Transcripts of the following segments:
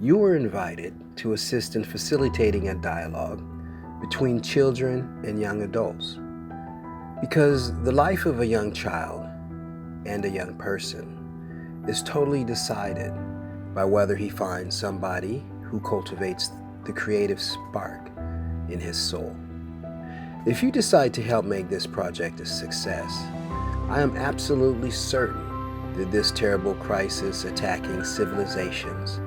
You are invited to assist in facilitating a dialogue between children and young adults, because the life of a young child and a young person is totally decided by whether he finds somebody who cultivates the creative spark in his soul. If you decide to help make this project a success, I am absolutely certain that this terrible crisis attacking civilizations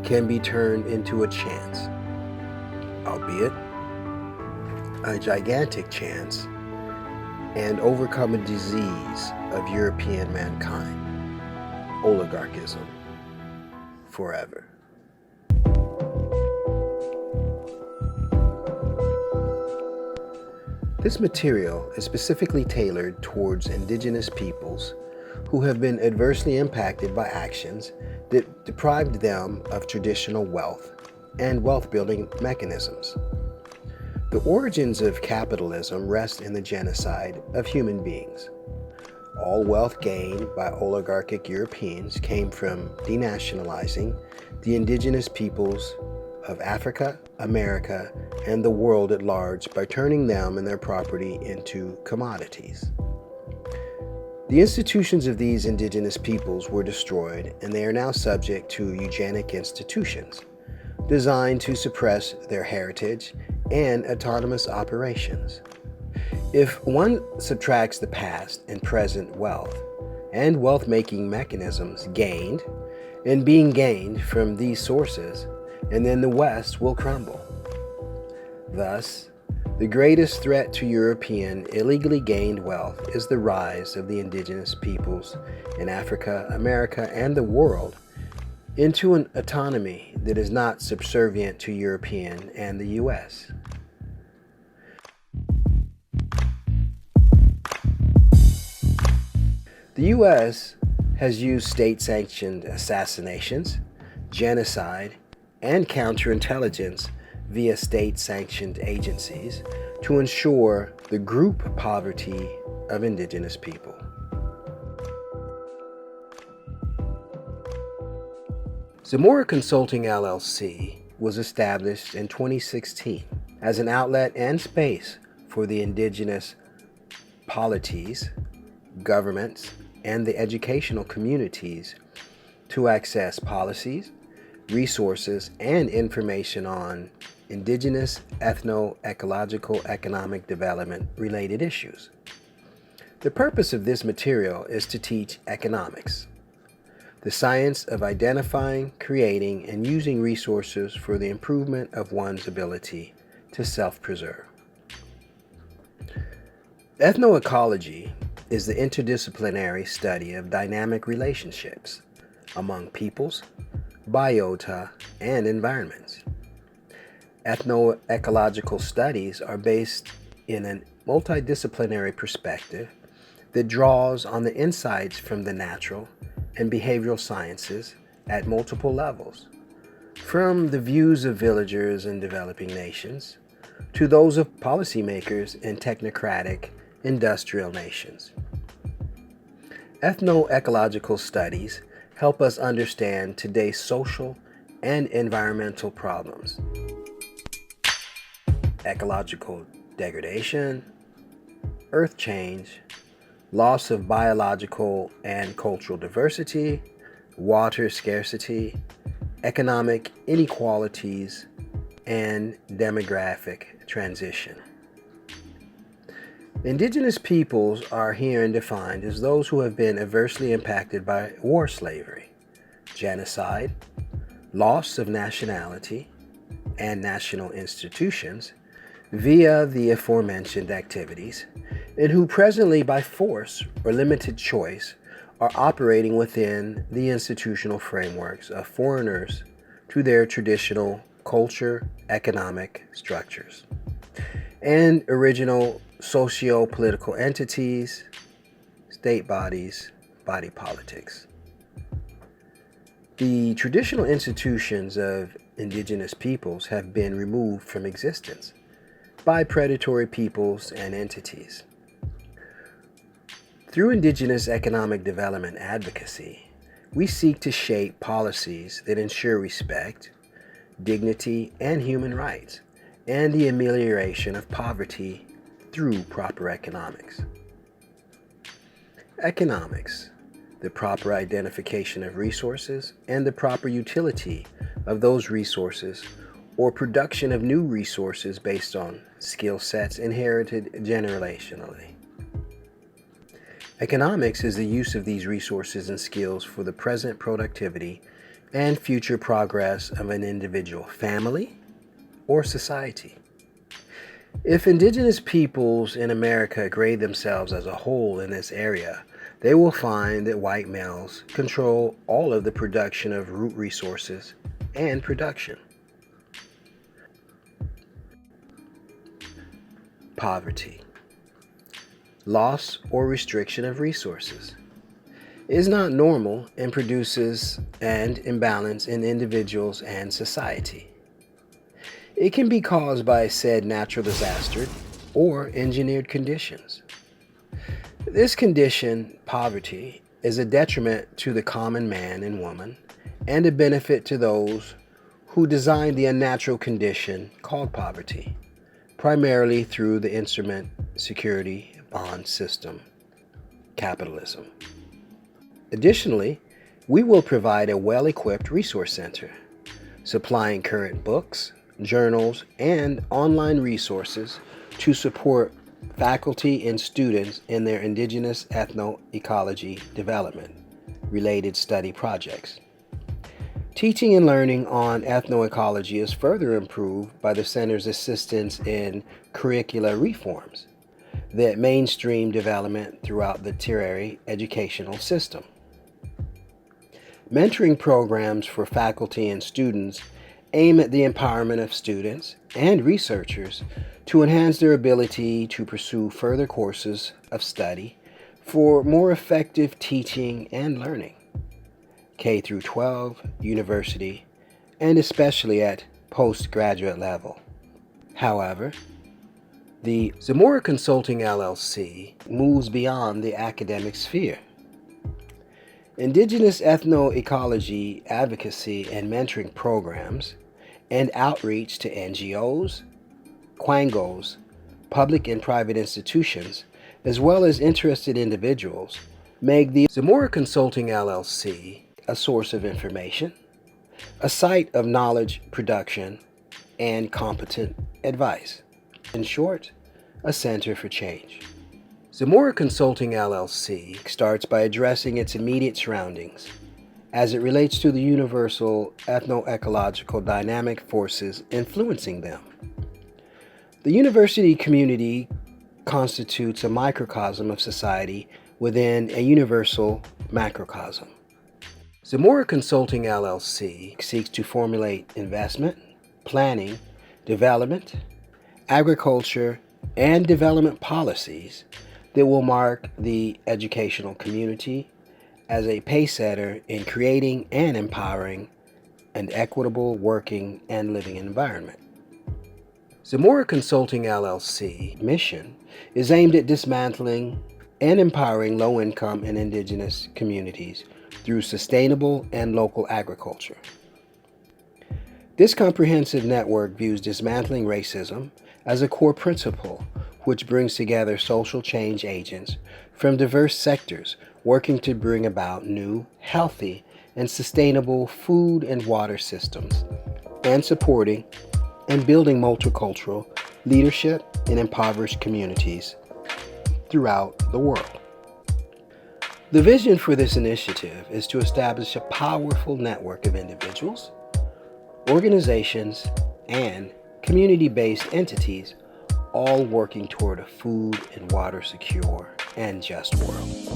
can be turned into a chance, albeit a gigantic chance, and overcome a disease of European mankind, oligarchism, forever. This material is specifically tailored towards indigenous peoples who have been adversely impacted by actions that deprived them of traditional wealth and wealth-building mechanisms. The origins of capitalism rest in the genocide of human beings. All wealth gained by oligarchic Europeans came from denationalizing the indigenous peoples of Africa, America, and the world at large by turning them and their property into commodities. The institutions of these indigenous peoples were destroyed, and they are now subject to eugenic institutions designed to suppress their heritage and autonomous operations. If one subtracts the past and present wealth and wealth-making mechanisms gained and being gained from these sources, and then the West will crumble. Thus, the greatest threat to European illegally gained wealth is the rise of the indigenous peoples in Africa, America, and the world into an autonomy that is not subservient to European and the US. The US has used state-sanctioned assassinations, genocide, and counterintelligence via state-sanctioned agencies to ensure the group poverty of indigenous people. XiMuRa Consulting LLC was established in 2016 as an outlet and space for the indigenous polities, governments, and the educational communities to access policies, resources, and information on indigenous, ethno-ecological, economic development related issues. The purpose of this material is to teach economics, the science of identifying, creating, and using resources for the improvement of one's ability to self-preserve. Ethnoecology is the interdisciplinary study of dynamic relationships among peoples, biota, and environments. Ethnoecological studies are based in a multidisciplinary perspective that draws on the insights from the natural and behavioral sciences at multiple levels, from the views of villagers in developing nations to those of policymakers in technocratic industrial nations. Ethnoecological studies help us understand today's social and environmental problems. Ecological degradation, earth change, loss of biological and cultural diversity, water scarcity, economic inequalities, and demographic transition. Indigenous peoples are herein defined as those who have been adversely impacted by war slavery, genocide, loss of nationality and national institutions via the aforementioned activities, and who presently by force or limited choice are operating within the institutional frameworks of foreigners to their traditional culture, economic structures, and original socio-political entities, state bodies, body politics. The traditional institutions of indigenous peoples have been removed from existence by predatory peoples and entities. Through indigenous economic development advocacy, we seek to shape policies that ensure respect, dignity, and human rights, and the amelioration of poverty through proper economics. Economics, the proper identification of resources and the proper utility of those resources, or production of new resources based on skill sets inherited generationally. Economics is the use of these resources and skills for the present productivity and future progress of an individual family or society. If indigenous peoples in America grade themselves as a whole in this area, they will find that white males control all of the production of root resources and production. Poverty, loss or restriction of resources, is not normal and produces an imbalance in individuals and society. It can be caused by said natural disaster or engineered conditions. This condition, poverty, is a detriment to the common man and woman and a benefit to those who designed the unnatural condition called poverty, primarily through the instrument security bond system, capitalism. Additionally, we will provide a well-equipped resource center, supplying current books, journals, and online resources to support faculty and students in their indigenous ethnoecology development related study projects. Teaching and learning on ethnoecology is further improved by the center's assistance in curricular reforms that mainstream development throughout the tertiary educational system. Mentoring programs for faculty and students aim at the empowerment of students and researchers to enhance their ability to pursue further courses of study for more effective teaching and learning, K through 12, university, and especially at postgraduate level. However, the XiMuRa Consulting LLC moves beyond the academic sphere. Indigenous ethnoecology advocacy and mentoring programs and outreach to NGOs, Quangos, public and private institutions, as well as interested individuals, make the XiMuRa Consulting LLC a source of information, a site of knowledge production, and competent advice. In short, a center for change. XiMuRa Consulting LLC starts by addressing its immediate surroundings as it relates to the universal ethnoecological dynamic forces influencing them. The university community constitutes a microcosm of society within a universal macrocosm. XiMuRa Consulting LLC seeks to formulate investment, planning, development, agriculture, and development policies that will mark the educational community as a pacesetter in creating and empowering an equitable working and living environment. XiMuRa Consulting LLC mission is aimed at dismantling and empowering low-income and indigenous communities through sustainable and local agriculture. This comprehensive network views dismantling racism as a core principle which brings together social change agents from diverse sectors working to bring about new, healthy, and sustainable food and water systems, and supporting and building multicultural leadership in impoverished communities throughout the world. The vision for this initiative is to establish a powerful network of individuals, organizations, and community-based entities all working toward a food and water secure and just world.